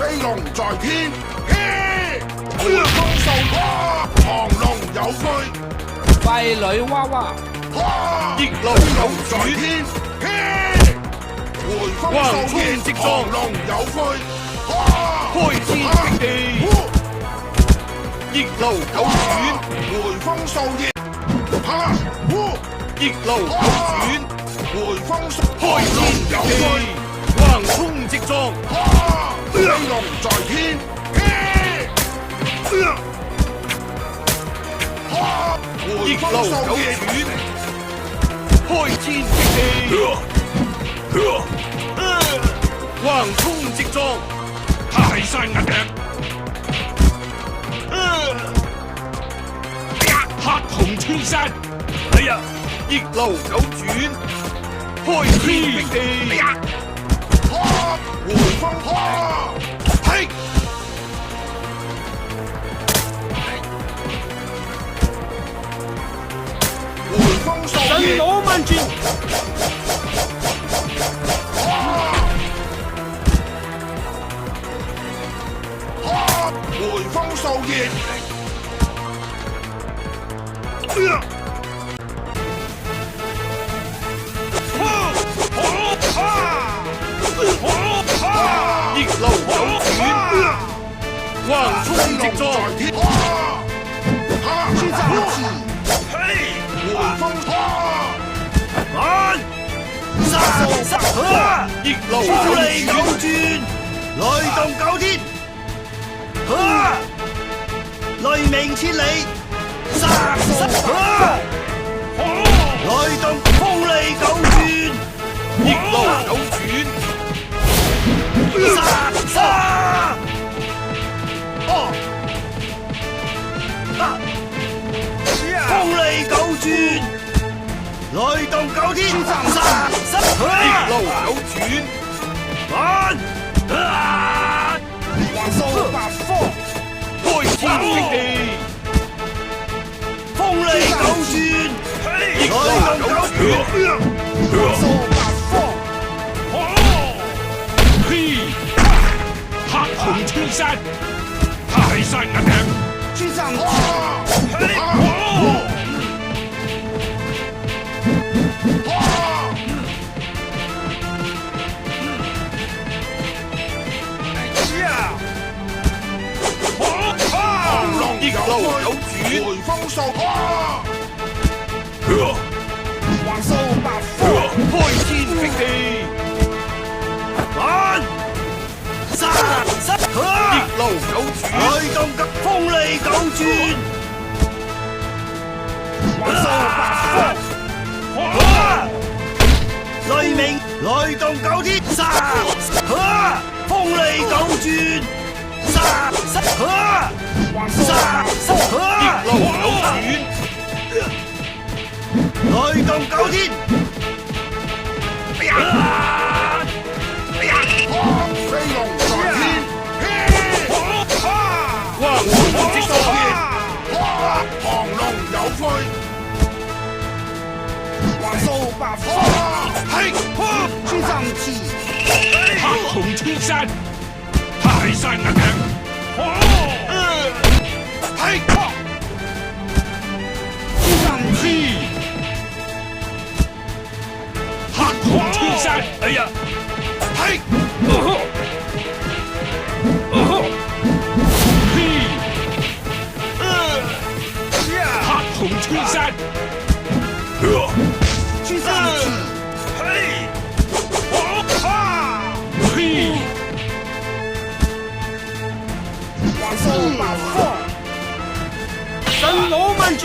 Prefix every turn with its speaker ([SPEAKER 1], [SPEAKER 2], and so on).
[SPEAKER 1] 飛龍在天，回風獸哇，亢龍有悔，
[SPEAKER 2] 廢女娃娃，
[SPEAKER 1] 逆流有在天，回風獸夜，亢龍有悔，
[SPEAKER 3] 開天闢地，逆流九轉，
[SPEAKER 1] 回風獸夜，
[SPEAKER 3] 逆流九轉，
[SPEAKER 1] 回風獸
[SPEAKER 3] 開天闢地，橫衝直撞，
[SPEAKER 1] 飛龍在天，
[SPEAKER 3] 逆流九轉，開天闢地，橫衝直撞，泰山壓頂，黑紅穿山，哎呀！逆流九轉，開天闢地，
[SPEAKER 1] 回風嘿，回風獸
[SPEAKER 2] 神
[SPEAKER 1] 夜，
[SPEAKER 2] 羅萬轉，
[SPEAKER 1] 回風獸夜。
[SPEAKER 3] 逆流九轉，橫衝直撞，逆流九轉，
[SPEAKER 4] 雷動九天，雷鳴千里，雷動風利九轉，
[SPEAKER 3] 逆流九轉，
[SPEAKER 4] 風利九轉，雷動九天，
[SPEAKER 3] 逆流九轉，開天闢地，
[SPEAKER 4] 風利九轉，
[SPEAKER 3] 逆流九轉，嘿，黑紅穿山，泰山壓頂，逆流九轉，
[SPEAKER 1] 回風獸
[SPEAKER 3] 開天闢地，逆流九轉，
[SPEAKER 4] 雷動九風利九轉，雷鳴雷動九天，風利九轉，
[SPEAKER 3] 逆流九轉，
[SPEAKER 4] 雷動九天，
[SPEAKER 1] 飛龍在天，
[SPEAKER 3] 橫衝直撞，
[SPEAKER 1] 亢龍有悔，
[SPEAKER 3] 嘿，黑紅穿山，泰山壓頂，嘿，黑紅穿山，哎呀，嘿，黑紅穿山，
[SPEAKER 2] 神羅萬轉。